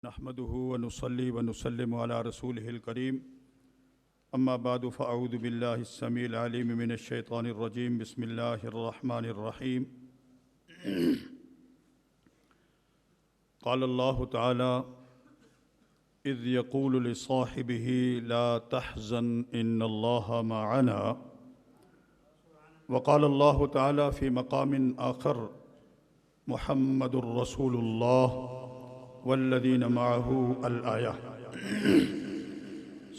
نحمده ونصلي ونسلم على رسوله الكريم اما بعد فاعوذ بالله السميع العليم من الشيطان الرجيم بسم الله الرحمن الرحيم قال الله تعالى إذ يقول لصاحبه لا تحزن إن الله معنا وقال الله تعالى في مقام آخر محمد رسول الله والذین معه الآیہ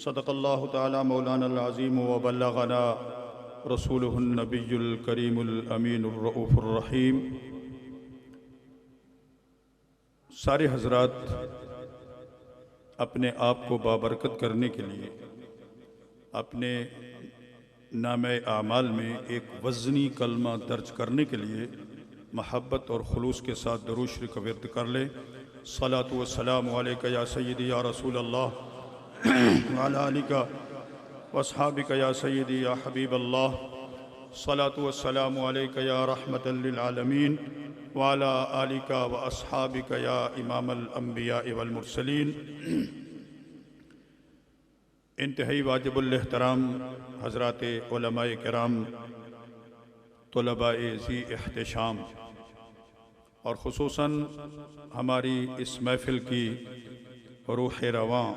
صدق اللہ تعالی مولانا العظیم وبلغنا رسولہ النبی الکریم الامین الرؤوف الرحیم۔ سارے حضرات اپنے آپ کو بابرکت کرنے کے لیے اپنے نامہ اعمال میں ایک وزنی کلمہ درج کرنے کے لیے محبت اور خلوص کے ساتھ درود شریف کا ورد کر لیں۔ صلاۃ والسلام علیک یا سیدی یا رسول اللہ وعلی آلک واصحابک یا سیدی یا حبیب اللہ۔ صلاۃ والسلام علیک یا رحمۃ للعالمین وعلی آلک واصحابک یا امام الانبیاء والمرسلین۔ انتہائی واجب الاحترام حضرات علماء کرام، طلباء ذی احتشام، اور خصوصاً ہماری اس محفل کی روح رواں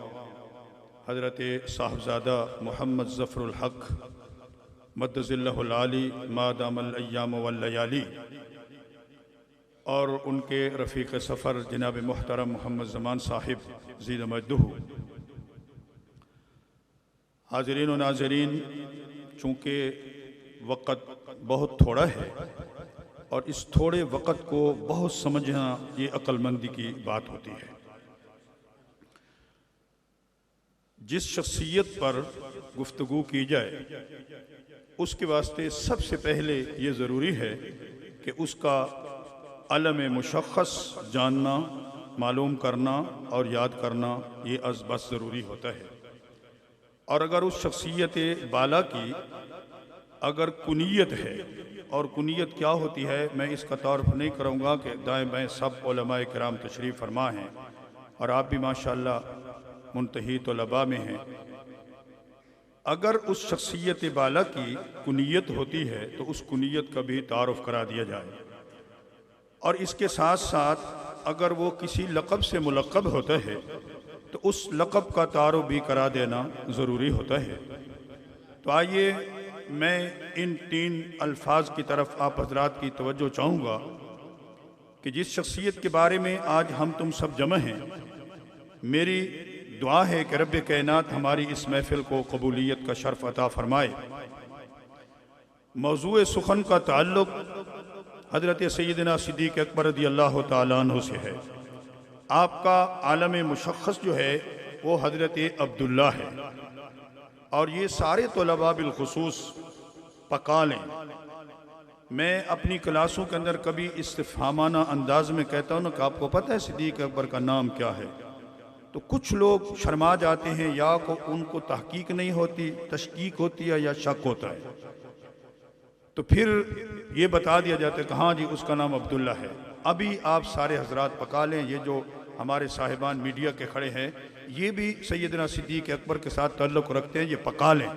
حضرت صاحبزادہ محمد ظفر الحق مد ظلہ العالی ما دام الایام واللیالی، اور ان کے رفیق سفر جناب محترم محمد زمان صاحب زید مجدہ۔ حاضرین و ناظرین، چونکہ وقت بہت تھوڑا ہے اور اس تھوڑے وقت کو بہت سمجھنا یہ عقل مندی کی بات ہوتی ہے۔ جس شخصیت پر گفتگو کی جائے اس کے واسطے سب سے پہلے یہ ضروری ہے کہ اس کا علم مشخص جاننا، معلوم کرنا اور یاد کرنا یہ از بس ضروری ہوتا ہے۔ اور اگر اس شخصیت بالا کی اگر کنیت ہے، اور کنیت کیا ہوتی ہے میں اس کا تعارف نہیں کروں گا کہ دائیں بائیں سب علماء کرام تشریف فرما ہیں اور آپ بھی ماشاءاللہ منتہی طلباء میں ہیں۔ اگر اس شخصیت بالا کی کنیت ہوتی ہے تو اس کنیت کا بھی تعارف کرا دیا جائے، اور اس کے ساتھ ساتھ اگر وہ کسی لقب سے ملقب ہوتا ہے تو اس لقب کا تعارف بھی کرا دینا ضروری ہوتا ہے۔ تو آئیے میں ان تین الفاظ کی طرف آپ حضرات کی توجہ چاہوں گا کہ جس شخصیت کے بارے میں آج ہم تم سب جمع ہیں، میری دعا ہے کہ رب کائنات ہماری اس محفل کو قبولیت کا شرف عطا فرمائے۔ موضوع سخن کا تعلق حضرت سیدنا صدیق اکبر رضی اللہ تعالیٰ عنہ سے ہے۔ آپ کا عالم مشخص جو ہے وہ حضرت عبداللہ ہے، اور یہ سارے طلباء بالخصوص پکا لیں۔ میں اپنی کلاسوں کے اندر کبھی استفہامانہ انداز میں کہتا ہوں نا کہ آپ کو پتہ ہے صدیق اکبر کا نام کیا ہے، تو کچھ لوگ شرما جاتے ہیں، یا ان کو تحقیق نہیں ہوتی، تشکیک ہوتی ہے یا شک ہوتا ہے، تو پھر یہ بتا دیا جاتا ہے کہ ہاں جی اس کا نام عبداللہ ہے۔ ابھی آپ سارے حضرات پکا لیں، یہ جو ہمارے صاحبان میڈیا کے کھڑے ہیں یہ بھی سیدنا صدیق اکبر کے ساتھ تعلق رکھتے ہیں، یہ پکا لیں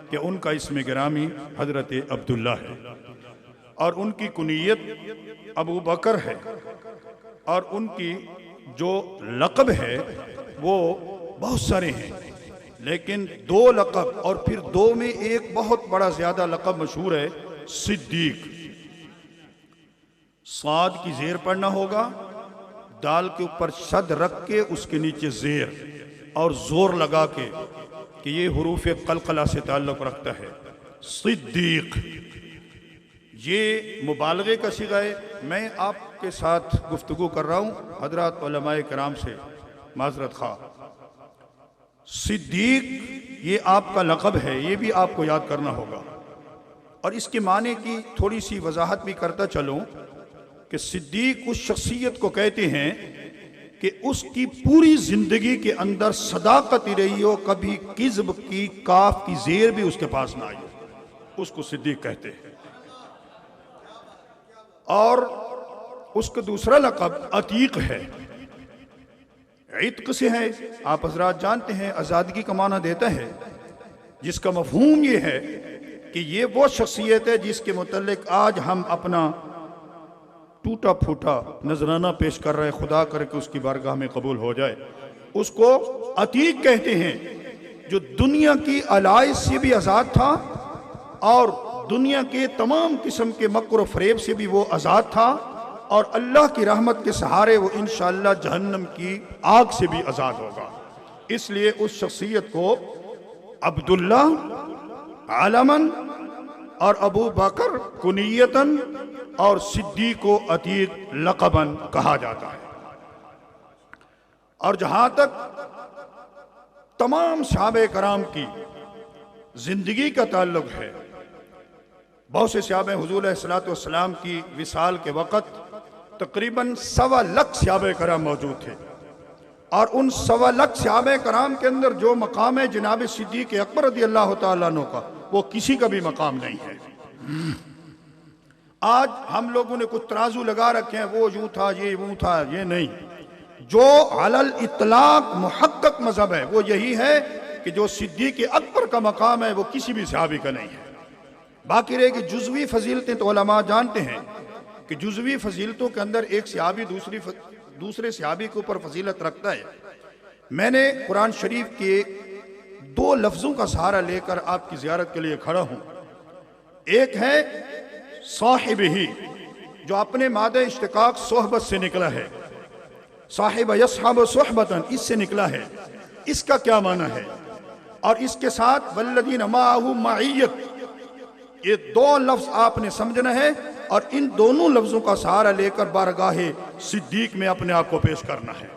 کہ ان کا اسم گرامی حضرت عبداللہ ہے، اور ان کی کنیت ابو بکر ہے، اور ان کی جو لقب ہے وہ بہت سارے ہیں، لیکن دو لقب، اور پھر دو میں ایک بہت بڑا زیادہ لقب مشہور ہے صدیق۔ صاد کی زیر پڑھنا ہوگا، دال کے اوپر شد رکھ کے اس کے نیچے زیر اور زور لگا کے کہ یہ حروف قلقلہ سے تعلق رکھتا ہے۔ صدیق یہ مبالغے کا صیغہ ہے۔ میں آپ کے ساتھ گفتگو کر رہا ہوں، حضرات علماء کرام سے معذرت خواہ۔ صدیق یہ آپ کا لقب ہے، یہ بھی آپ کو یاد کرنا ہوگا، اور اس کے معنی کی تھوڑی سی وضاحت بھی کرتا چلوں کہ صدیق اس شخصیت کو کہتے ہیں کہ اس کی پوری زندگی کے اندر صداقت ہی رہی ہو، کبھی کذب کی کاف کی زیر بھی اس کے پاس نہ آئی، اس کو صدیق کہتے ہیں۔ اور اس کا دوسرا لقب عتیق ہے۔ عتق سے ہے، آپ حضرات جانتے ہیں آزادگی کا معنی دیتا ہے، جس کا مفہوم یہ ہے کہ یہ وہ شخصیت ہے جس کے متعلق آج ہم اپنا ٹوٹا پھوٹا نذرانہ پیش کر رہے، خدا کرے کہ اس کی بارگاہ میں قبول ہو جائے۔ اس کو عتیق کہتے ہیں، جو دنیا کی علائش سے بھی آزاد تھا اور دنیا کے تمام قسم کے مکر و فریب سے بھی وہ آزاد تھا، اور اللہ کی رحمت کے سہارے وہ انشاءاللہ جہنم کی آگ سے بھی آزاد ہوگا۔ اس لیے اس شخصیت کو عبداللہ علماً اور ابو بکر کنیتاً اور صدیق و عتیق لقباً کہا جاتا ہے۔ اور جہاں تک تمام صحابہ کرام کی زندگی کا تعلق ہے، بہت سے صحابہ حضور علیہ السلام کی وصال کے وقت تقریباً 1.25 لاکھ صحابہ کرام موجود تھے، اور ان 1.25 لاکھ صحابہ کرام کے اندر جو مقام ہے جناب صدیق اکبر رضی اللہ تعالیٰ عنہ کا، وہ کسی کا بھی مقام نہیں ہے۔ آج ہم لوگوں نے کچھ ترازو لگا رکھے ہیں، وہ یوں تھا، یہ وہ تھا، یہ نہیں۔ جو علی الاطلاق محقق مذہب ہے وہ یہی ہے کہ جو صدیق اکبر کا مقام ہے وہ کسی بھی صحابی کا نہیں ہے۔ باقی رہے کہ جزوی فضیلتیں تو علماء جانتے ہیں کہ جزوی فضیلتوں کے اندر ایک صحابی دوسرے صحابی کے اوپر فضیلت رکھتا ہے۔ میں نے قرآن شریف کے 2 لفظوں کا سہارا لے کر آپ کی زیارت کے لیے کھڑا ہوں۔ ایک ہے صاحب ہی، جو اپنے مادہ اشتقاق صحبت سے نکلا ہے، صاحب یصحب صحبتاً اس سے نکلا ہے۔ اس کا کیا معنی ہے؟ اور اس کے ساتھ والذین معہ معیت، یہ 2 لفظ آپ نے سمجھنا ہے، اور ان دونوں لفظوں کا سہارا لے کر بارگاہ صدیق میں اپنے آپ کو پیش کرنا ہے۔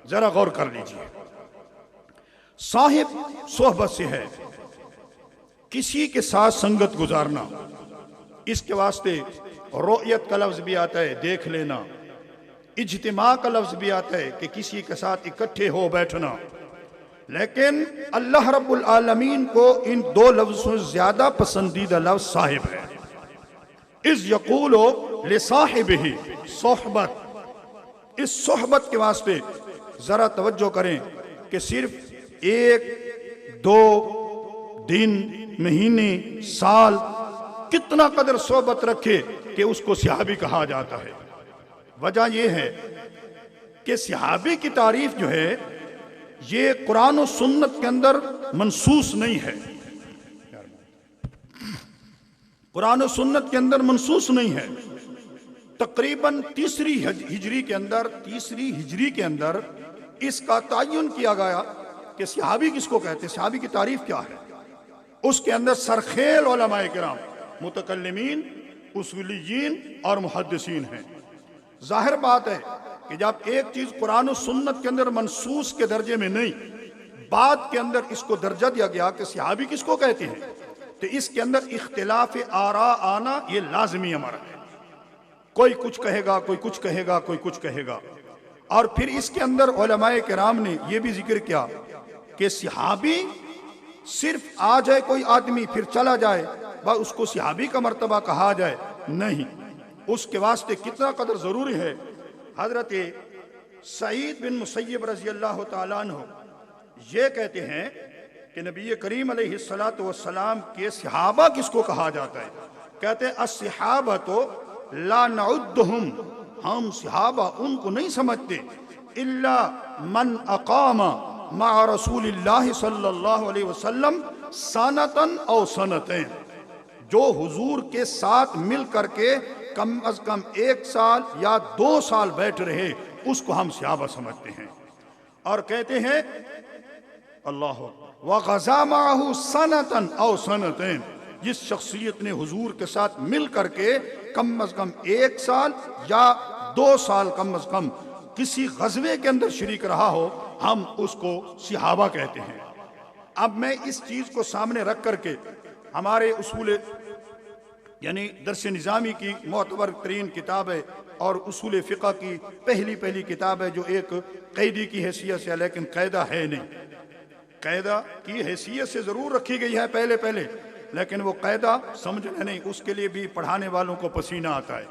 ذرا غور کر لیجئے۔ صاحب صحبت سے ہے، کسی کے ساتھ سنگت گزارنا۔ اس کے واسطے رؤیت کا لفظ بھی آتا ہے، دیکھ لینا۔ اجتماع کا لفظ بھی آتا ہے کہ کسی کے ساتھ اکٹھے ہو بیٹھنا۔ لیکن اللہ رب العالمین کو ان 2 لفظوں سے زیادہ پسندیدہ لفظ صاحب ہے۔ اذ یقول لصاحبہ صحبت، اس صحبت کے واسطے ذرا توجہ کریں کہ صرف 1 2 دن، مہینے، سال، کتنا قدر صحبت رکھے کہ اس کو صحابی کہا جاتا ہے۔ وجہ یہ ہے کہ صحابی کی تعریف جو ہے یہ قرآن و سنت کے اندر منصوص نہیں ہے، قرآن و سنت کے اندر منصوص نہیں ہے۔ تقریباً تیسری ہجری کے اندر اس کا تعین کیا گیا کہ صحابی کس کو کہتے ہیں، صحابی کی تعریف کیا ہے۔ اس کے اندر سرخیل علماء کرام، متکلمین، اصولیین اور محدثین ہیں۔ ظاہر بات ہے کہ جب ایک چیز قرآن و سنت کے اندر منصوص کے درجے میں نہیں، بعد کے اندر اس کو درجہ دیا گیا کہ صحابی کس کو کہتے ہیں، تو اس کے اندر اختلاف آراء آنا یہ لازمی امر ہے۔ کوئی کچھ کہے گا، کوئی کچھ کہے گا، کوئی کچھ کہے گا۔ اور پھر اس کے اندر علماء کرام نے یہ بھی ذکر کیا کہ صحابی صرف آ جائے کوئی آدمی پھر چلا جائے بس اس کو صحابی کا مرتبہ کہا جائے، نہیں، اس کے واسطے کتنا قدر ضروری ہے۔ حضرت سعید بن مسیب رضی اللہ تعالیٰ عنہ یہ کہتے ہیں کہ نبی کریم علیہ السلام کے صحابہ کس کو کہا جاتا ہے؟ کہتے ہیں الصحابۃ لا نعدہم، ہم صحابہ ان کو نہیں سمجھتے، الا من اقام مع رسول اللہ صلی اللہ علیہ وسلم سنتاً او سنتین، جو حضور کے ساتھ مل کر کے کم از کم 1 سال یا 2 سال بیٹھ رہے، اس کو ہم صحابہ سمجھتے ہیں۔ اور کہتے ہیں اللہ وغزا معہ سنتاً او سنتین، جس شخصیت نے حضور کے ساتھ مل کر کے کم از کم 1 سال یا 2 سال کم از کم کسی غزوے کے اندر شریک رہا ہو، ہم اس کو صحابہ کہتے ہیں۔ اب میں اس چیز کو سامنے رکھ کر کے ہمارے اصول یعنی درس نظامی کی معتبر ترین کتاب ہے اور اصول فقہ کی پہلی کتاب ہے، جو ایک قیدی کی حیثیت سے، لیکن قاعدہ ہے نہیں، قاعدہ کی حیثیت سے ضرور رکھی گئی ہے پہلے، لیکن وہ قاعدہ سمجھنا نہیں، اس کے لیے بھی پڑھانے والوں کو پسینہ آتا ہے۔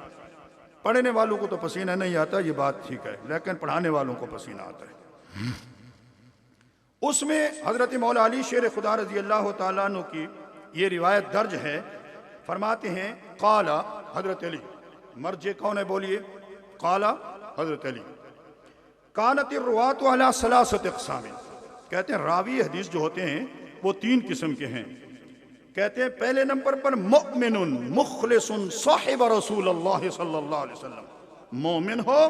پڑھنے والوں کو تو پسینہ نہیں آتا، یہ بات ٹھیک ہے، لیکن پڑھانے والوں کو پسینہ آتا ہے۔ اس میں حضرت مولا علی شیر خدا رضی اللہ تعالیٰ عنہ کی یہ روایت درج ہے، فرماتے ہیں قال حضرت علی، مرجع کون ہے بولیے؟ قال حضرت علی، کانت الروات علی ثلاثۃ اقسام، کہتے ہیں راوی حدیث جو ہوتے ہیں وہ 3 قسم کے ہیں۔ کہتے ہیں پہلے نمبر پر مؤمن مخلص صاحب رسول اللہ صلی اللہ علیہ وسلم، مومن ہو،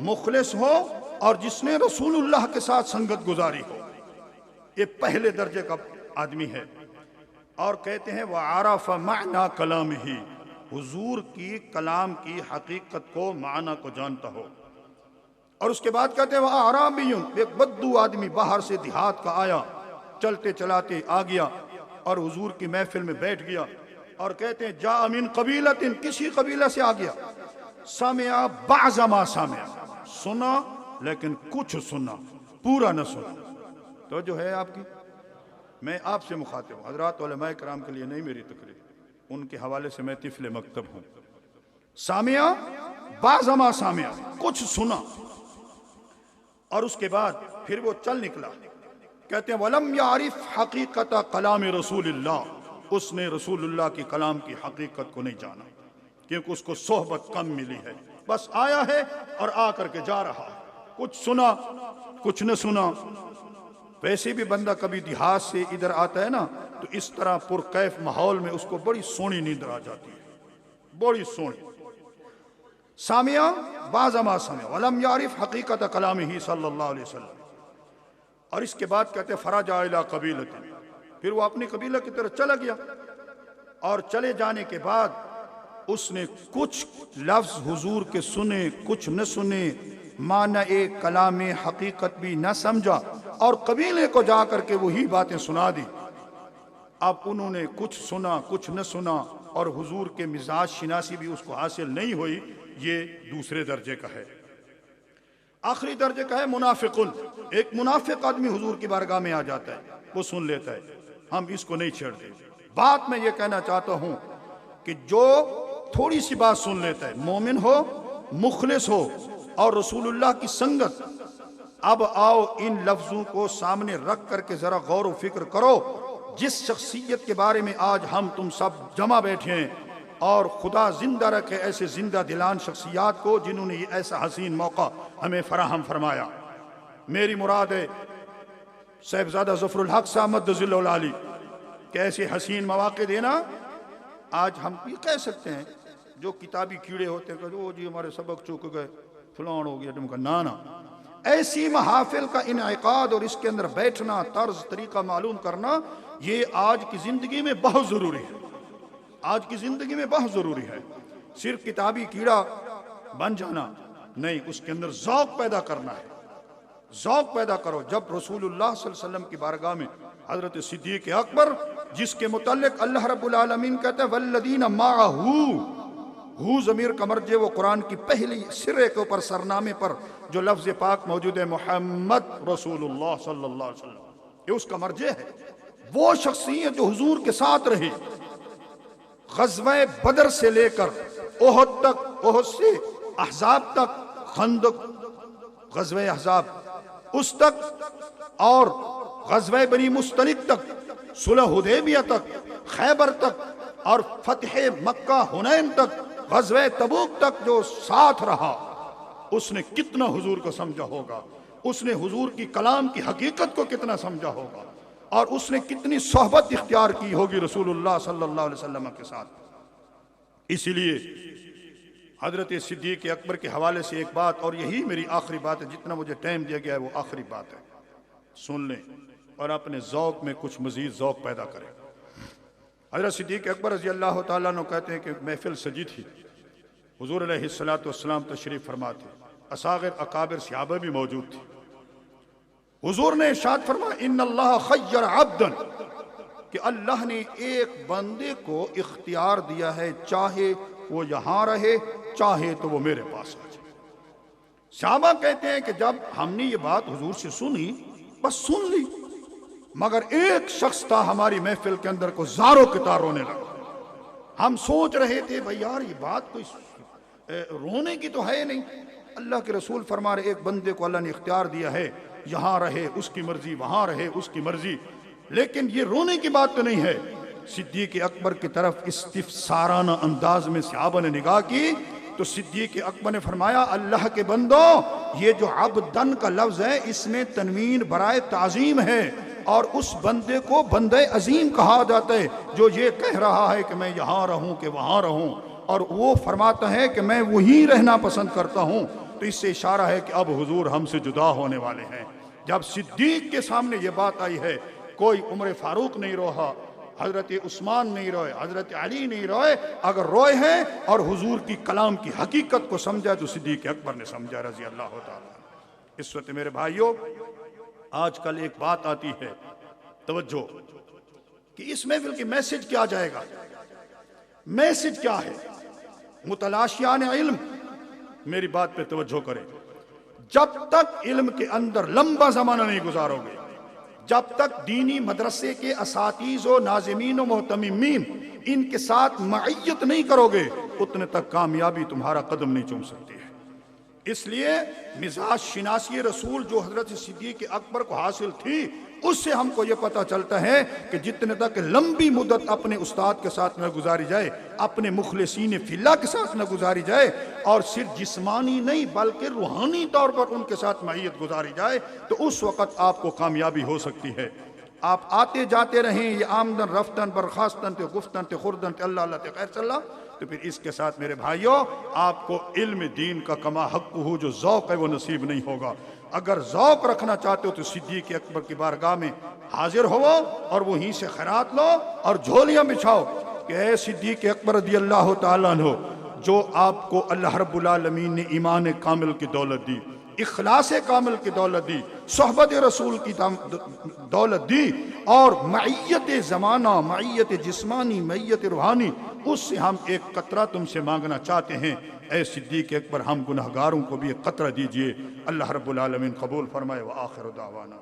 مخلص ہو، اور جس نے رسول اللہ کے ساتھ سنگت گزاری ہو، یہ پہلے درجے کا آدمی ہے۔ اور کہتے ہیں وعرف معنی کلامہ، حضور کی کلام کی حقیقت کو، معنی کو جانتا ہو۔ اور اس کے بعد کہتے ہیں وَأَعْرَابِيٌّ، ایک بدو آدمی باہر سے دیہات کا آیا، چلتے چلاتے آ گیا اور حضور کی محفل میں بیٹھ گیا، اور کہتے ہیں جاء من قبیلۃ، کسی قبیلہ سے آ گیا، سمع بعض ما سمع، سنا لیکن کچھ سنا، پورا نہ سنا۔ تو جو ہے آپ کی، میں آپ سے مخاطب ہوں، حضرات علماء کرام کے لیے نہیں میری تقریر، ان کے حوالے سے میں طفل مکتب ہوں۔ سامع بعض ما سامع، کچھ سنا، اور اس کے بعد پھر وہ چل نکلا۔ کہتے ہیں وَلَمْ يَعْرِفْ حَقِيقَةَ كَلَامِ رسول اللہ، اس نے رسول اللہ کی کلام کی حقیقت کو نہیں جانا، کیونکہ اس کو صحبت کم ملی ہے، بس آیا ہے اور آ کر کے جا رہا ہے، کچھ سنا کچھ نہ سنا۔ ویسے بھی بندہ کبھی دیہات سے ادھر آتا ہے نا، تو اس طرح پرکیف ماحول میں اس کو بڑی سونی نیند آ جاتی ہے، بڑی سونی۔ سامع بعض ما سمع ولم يعرف حقیقت کلامہ صلی اللہ علیہ وسلم۔ اور اس کے بعد کہتے ہیں فرجع الی قبیلۃ، پھر وہ اپنی قبیلہ کی طرف چلا گیا، اور چلے جانے کے بعد اس نے کچھ لفظ حضور کے سنے، کچھ نہ سنے، معنی کلام حقیقت بھی نہ سمجھا، اور قبیلے کو جا کر کے وہی باتیں سنا دی۔ اب انہوں نے کچھ سنا کچھ نہ سنا، اور حضور کے مزاج شناسی بھی اس کو حاصل نہیں ہوئی، یہ دوسرے درجے کا ہے۔ آخری درجے کا ہے منافقن، ایک منافق آدمی حضور کی بارگاہ میں آ جاتا ہے، وہ سن لیتا ہے، ہم اس کو نہیں چھیڑتے۔ بات میں یہ کہنا چاہتا ہوں کہ جو تھوڑی سی بات سن لیتا ہے، مومن ہو، مخلص ہو، اور رسول اللہ کی سنگت، اب آؤ ان لفظوں کو سامنے رکھ کر کے ذرا غور و فکر کرو۔ جس شخصیت کے بارے میں آج ہم تم سب جمع بیٹھے ہیں، اور خدا زندہ رکھے ایسے زندہ دلان شخصیات کو جنہوں نے یہ ایسا حسین موقع ہمیں فراہم فرمایا۔ میری مراد ہے صاحبزادہ ظفر الحق صاحب مدظل العالی کہ ایسے حسین مواقع دینا۔ آج ہم یہ کہہ سکتے ہیں جو کتابی کیڑے ہوتے ہیں کہ وہ جی ہمارے سبق چوک گئے، فلان ہو گیا، کا نانا۔ ایسی محافل کا انعقاد اور اس کے اندر بیٹھنا، طرز طریقہ معلوم کرنا، یہ آج کی زندگی میں بہت ضروری ہے، آج کی زندگی میں بہت ضروری ہے۔ صرف کتابی کیڑا بن جانا نہیں، اس کے اندر ذوق پیدا کرنا ہے، ذوق پیدا کرو۔ جب رسول اللہ صلی اللہ علیہ وسلم کی بارگاہ میں حضرت صدیق اکبر، جس کے متعلق اللہ رب العالمین کہتا ہے والذین معہ، ہو ضمیر کا مرجع وہ قرآن کی پہلی سرے کے اوپر سرنامے پر جو لفظ پاک موجود ہے محمد رسول اللہ صلی اللہ علیہ وسلم، یہ اس کا مرجع ہے۔ وہ شخصیت جو حضور کے ساتھ رہی غزوہ بدر سے لے کر احد تک، احد سے احزاب تک، خندق، غزوہ احزاب اس تک، اور غزوہ بنی مستلق تک، صلح حدیبیہ تک، خیبر تک، اور فتح مکہ حنین تک، غزوہ تبوک تک جو ساتھ رہا، اس نے کتنا حضور کو سمجھا ہوگا، اس نے حضور کی کلام کی حقیقت کو کتنا سمجھا ہوگا، اور اس نے کتنی صحبت اختیار کی ہوگی رسول اللہ صلی اللہ علیہ وسلم کے ساتھ۔ اسی لیے حضرت صدیق اکبر کے حوالے سے ایک بات، اور یہی میری آخری بات ہے، جتنا مجھے ٹائم دیا گیا ہے وہ آخری بات ہے، سن لیں اور اپنے ذوق میں کچھ مزید ذوق پیدا کریں۔ حضرت صدیق اکبر رضی اللہ تعالیٰ عنہ کہتے ہیں کہ محفل سجی تھی، حضور علیہ السلام تشریف فرما تھے، اصاغر اکابر صحابہ بھی موجود تھے۔ حضور نے ارشاد فرمایا ان اللہ خیر عبدا، کہ اللہ نے ایک بندے کو اختیار دیا ہے، چاہے وہ یہاں رہے، چاہے تو وہ میرے پاس آ جائے۔ صحابہ کہتے ہیں کہ جب ہم نے یہ بات حضور سے سنی، بس سن لی، مگر ایک شخص تھا ہماری محفل کے اندر کو زاروں کے تار رونے لگا۔ ہم سوچ رہے تھے بھائی یار یہ بات کوئی رونے کی تو ہے نہیں، اللہ کے رسول فرما رہے ایک بندے کو اللہ نے اختیار دیا ہے یہاں رہے اس کی مرضی، وہاں رہے اس کی مرضی. لیکن یہ رونے کی بات تو نہیں ہے. صدیق اکبر کی طرف استفسارانہ انداز میں صحابہ نے نگاہ کی تو صدیق اکبر نے فرمایا اللہ کے بندو، یہ جو عبدن کا لفظ ہے اس میں تنوین برائے تعظیم ہے، اور اس بندے کو بندہ عظیم کہا جاتا ہے جو یہ کہہ رہا ہے کہ میں یہاں رہوں کہ وہاں رہوں، اور وہ فرماتا ہے کہ میں وہیں رہنا پسند کرتا ہوں. تو اس سے اشارہ ہے کہ اب حضور ہم سے جدا ہونے والے ہیں. جب صدیق کے سامنے یہ بات آئی ہے، کوئی عمر فاروق نہیں روحا، حضرت عثمان نہیں روئے، حضرت علی نہیں روئے. اگر روئے ہیں اور حضور کی کلام کی حقیقت کو سمجھا تو صدیق اکبر نے سمجھا رضی اللہ تعالیٰ. اس وقت میرے بھائیوں، آج کل ایک بات آتی ہے، توجہ، کہ اس محفل کی میسج کیا جائے گا. میسج کیا ہے؟ متلاشیان علم میری بات پہ توجہ کریں. جب تک علم کے اندر لمبا زمانہ نہیں گزارو گے، جب تک دینی مدرسے کے اساتذ و ناظمین و محتممین ان کے ساتھ معیت نہیں کرو گے، اتنے تک کامیابی تمہارا قدم نہیں چوم سکتی ہے. اس لیے مزاج شناسی رسول جو حضرت صدیق اکبر کو حاصل تھی، اس سے ہم کو یہ پتہ چلتا ہے کہ جتنے تک لمبی مدت اپنے استاد کے ساتھ نہ گزاری جائے، اپنے مخلصین فی اللہ کے ساتھ نہ گزاری جائے، اور صرف جسمانی نہیں بلکہ روحانی طور پر ان کے ساتھ معیت گزاری جائے، تو اس وقت آپ کو کامیابی ہو سکتی ہے. آپ آتے جاتے رہیں، یہ آمدن رفتن برخاستن تے گفتن تے خوردن تے اللہ اللہ تے خیر صلی اللہ، تو پھر اس کے ساتھ میرے بھائیوں آپ کو علم دین کا کما حق ہو جو ذوق ہے وہ نصیب نہیں ہوگا. اگر ذوق رکھنا چاہتے ہو تو صدیق اکبر کی بارگاہ میں حاضر ہو اور وہیں سے خیرات لو اور جھولیاں بچھاؤ کہ اے صدیق اکبر رضی اللہ تعالیٰ عنہ، جو آپ کو اللہ رب العالمین نے ایمان کامل کی دولت دی، اخلاص کامل کی دولت دی، صحبت رسول کی دولت دی، اور معیت زمانہ، معیت جسمانی، معیت روحانی، اس سے ہم ایک قطرہ تم سے مانگنا چاہتے ہیں. اے صدیق اکبر، ہم گناہگاروں کو بھی ایک قطرہ دیجئے. اللہ رب العالمین قبول فرمائے. وآخر دعوانا